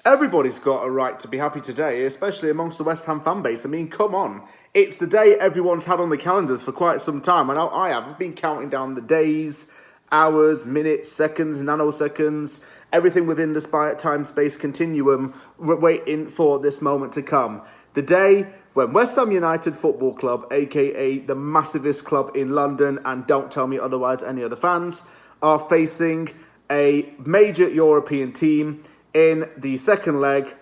Everybody's got a right to be happy today, especially amongst the West Ham fan base. I mean, come on. It's the day everyone's had on the calendars for quite some time. I know I have. I've been counting down the days, hours, minutes, seconds, nanoseconds, everything within the time-space continuum, waiting for this moment to come. The day when West Ham United Football Club, aka the massivest club in London, and don't tell me otherwise any other fans, are facing a major European team in the second leg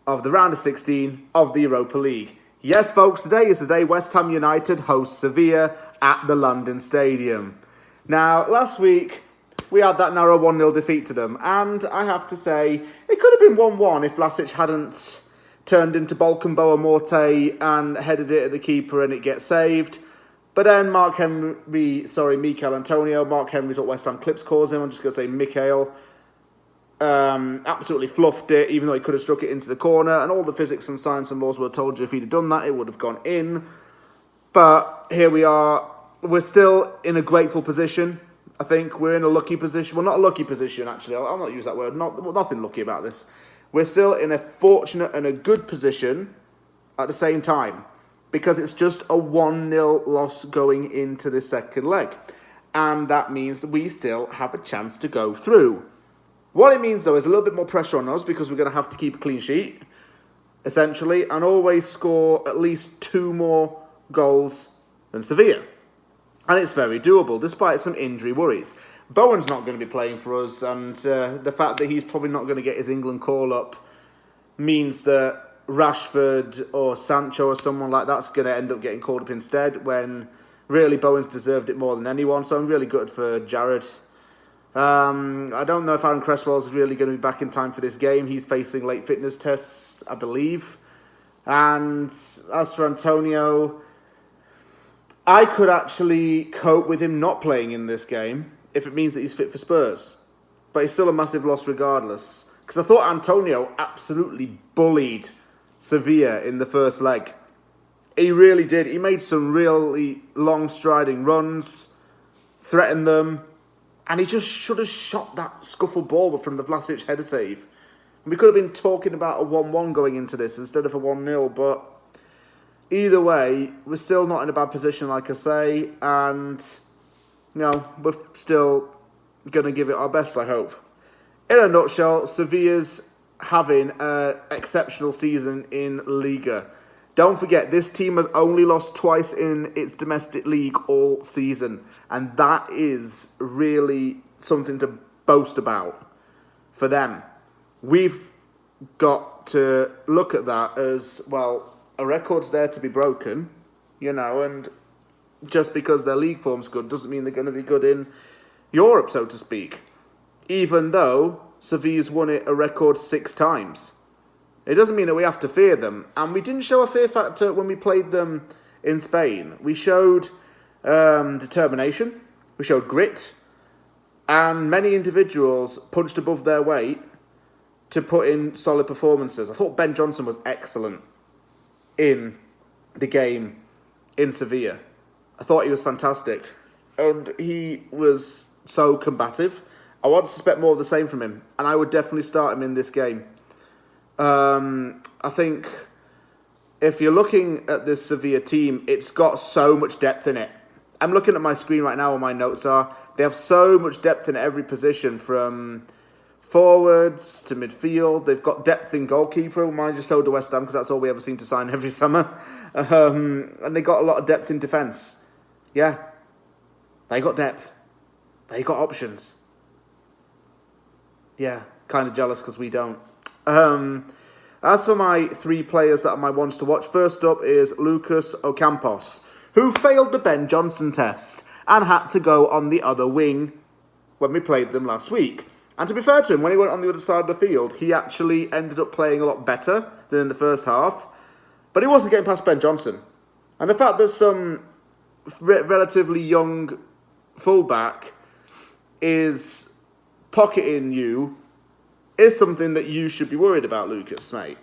of the round of 16 of the Europa League. Yes, folks, today is the day West Ham United hosts Sevilla at the London Stadium. Now, last week, we had that narrow 1-0 defeat to them, and I have to say, it could have been 1-1 if Vlasic hadn't turned into Balkan Morte and headed it at the keeper and it gets saved. But then Mark Henry's what West Ham Clips calls him, I'm just going to say Mikael, absolutely fluffed it, even though he could have struck it into the corner, and all the physics and science and laws would have told you if he'd have done that, it would have gone in. But here we are. We're still in a grateful position. I think we're in a lucky position. Well, not a lucky position, actually. I'll not use that word. Nothing lucky about this. We're still in a fortunate and a good position at the same time, because it's just a 1-0 loss going into the second leg. And that means that we still have a chance to go through. What it means, though, is a little bit more pressure on us, because we're going to have to keep a clean sheet, essentially, and always score at least 2 more goals than Sevilla. And it's very doable, despite some injury worries. Bowen's not going to be playing for us, and the fact that he's probably not going to get his England call-up means that Rashford or Sancho or someone like that's going to end up getting called up instead, when really Bowen's deserved it more than anyone. So I'm really good for Jared. I don't know if Aaron Cresswell's really going to be back in time for this game. He's facing late fitness tests, I believe. And as for Antonio, I could actually cope with him not playing in this game if it means that he's fit for Spurs. But he's still a massive loss regardless. Because I thought Antonio absolutely bullied Sevilla in the first leg. He really did. He made some really long striding runs, threatened them, and he just should have shot that scuffle ball from the Vlasic header save. And we could have been talking about a 1-1 going into this instead of a 1-0, but either way, we're still not in a bad position, like I say, and we're still going to give it our best, I hope. In a nutshell, Sevilla's having an exceptional season in Liga. Don't forget, this team has only lost twice in its domestic league all season, and that is really something to boast about for them. We've got to look at that as, well, a record's there to be broken, and just because their league form's good doesn't mean they're going to be good in Europe, so to speak. Even though Sevilla's won it a record 6 times. It doesn't mean that we have to fear them. And we didn't show a fear factor when we played them in Spain. We showed determination, we showed grit, and many individuals punched above their weight to put in solid performances. I thought Ben Johnson was excellent in the game in Sevilla. I thought he was fantastic. And he was so combative. I want to expect more of the same from him. And I would definitely start him in this game. I think if you're looking at this Sevilla team, it's got so much depth in it. I'm looking at my screen right now where my notes are. They have so much depth in every position, from forwards to midfield. They've got depth in goalkeeper. Mine just sold to West Ham because that's all we ever seem to sign every summer. And they got a lot of depth in defence. Yeah, they got depth. They got options. Yeah, kind of jealous because we don't. As for my 3 players that are my ones to watch, first up is Lucas Ocampos, who failed the Ben Johnson test and had to go on the other wing when we played them last week. And to be fair to him, when he went on the other side of the field, he actually ended up playing a lot better than in the first half. But he wasn't getting past Ben Johnson. And the fact that some relatively young fullback is pocketing you is something that you should be worried about, Lucas, mate.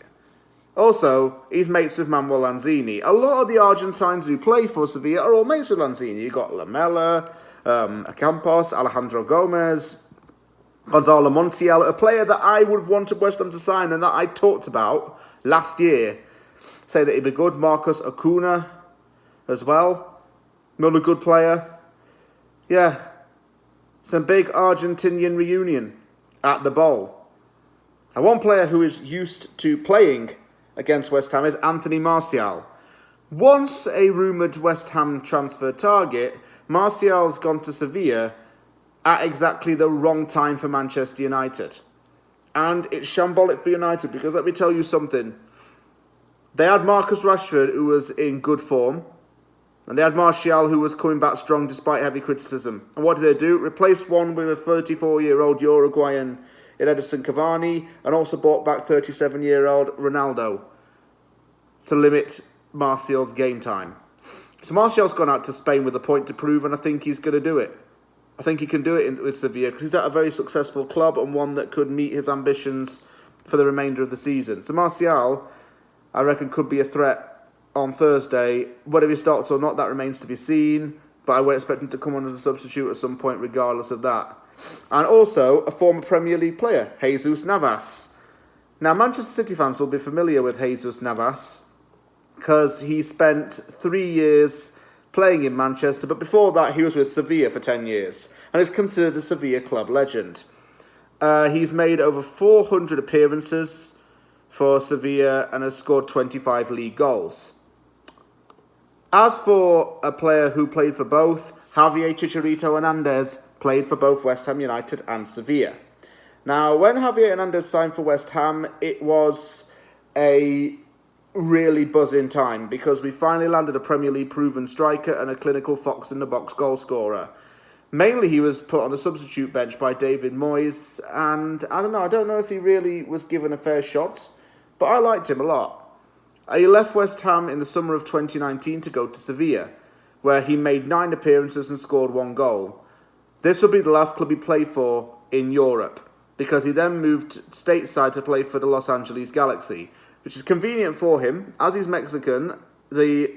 Also, he's mates with Manuel Lanzini. A lot of the Argentines who play for Sevilla are all mates with Lanzini. You've got Lamela, Ocampos, Alejandro Gomez. Gonzalo Montiel, a player that I would have wanted West Ham to sign and that I talked about last year, say that he'd be good. Marcos Acuna as well, another good player. Yeah, some big Argentinian reunion at the Bowl. And one player who is used to playing against West Ham is Anthony Martial. Once a rumoured West Ham transfer target, Martial's gone to Sevilla at exactly the wrong time for Manchester United. And it's shambolic for United because let me tell you something. They had Marcus Rashford, who was in good form, and they had Martial, who was coming back strong despite heavy criticism. And what did they do? Replaced one with a 34-year-old Uruguayan in Edison Cavani, and also brought back 37-year-old Ronaldo to limit Martial's game time. So Martial's gone out to Spain with a point to prove, and I think he's going to do it. I think he can do it with Sevilla because he's at a very successful club and one that could meet his ambitions for the remainder of the season. So Martial, I reckon, could be a threat on Thursday. Whether he starts or not, that remains to be seen. But I would expect him to come on as a substitute at some point regardless of that. And also a former Premier League player, Jesus Navas. Now, Manchester City fans will be familiar with Jesus Navas because he spent 3 years playing in Manchester, but before that he was with Sevilla for 10 years and is considered a Sevilla club legend. He's made over 400 appearances for Sevilla and has scored 25 league goals. As for a player who played for both, Javier Chicharito Hernandez played for both West Ham United and Sevilla. Now, when Javier Hernandez signed for West Ham, it was a really buzzing time because we finally landed a Premier League proven striker and a clinical fox-in-the-box goal scorer. Mainly he was put on the substitute bench by David Moyes, and I don't know if he really was given a fair shot, but I liked him a lot. He left West Ham in the summer of 2019 to go to Sevilla, where he made 9 appearances and scored 1 goal. This will be the last club he played for in Europe, because he then moved stateside to play for the Los Angeles Galaxy, which is convenient for him. As he's Mexican, the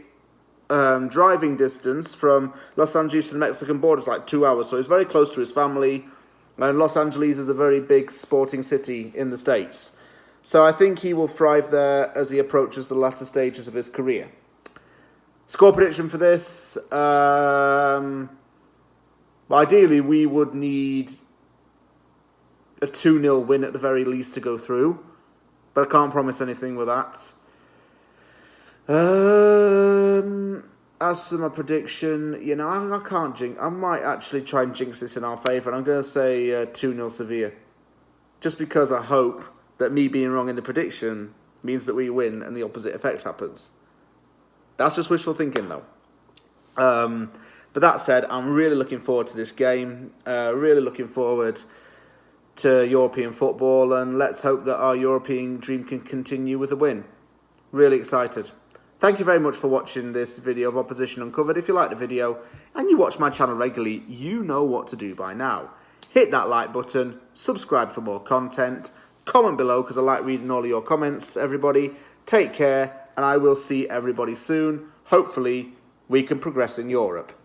driving distance from Los Angeles to the Mexican border is like 2 hours, so he's very close to his family, and Los Angeles is a very big sporting city in the States. So I think he will thrive there as he approaches the latter stages of his career. Score prediction for this, ideally we would need a 2-0 win at the very least to go through. But I can't promise anything with that. As for my prediction, I can't jinx. I might actually try and jinx this in our favour, and I'm going to say 2-0 Sevilla. Just because I hope that me being wrong in the prediction means that we win and the opposite effect happens. That's just wishful thinking, though. But that said, I'm really looking forward to this game. Really looking forward to European football, and let's hope that our European dream can continue with a win. Really excited. Thank you very much for watching this video of Opposition Uncovered. If you like the video and you watch my channel regularly, you know what to do by now. Hit that like button, subscribe for more content, comment below because I like reading all of your comments, everybody. Take care, and I will see everybody soon. Hopefully, we can progress in Europe.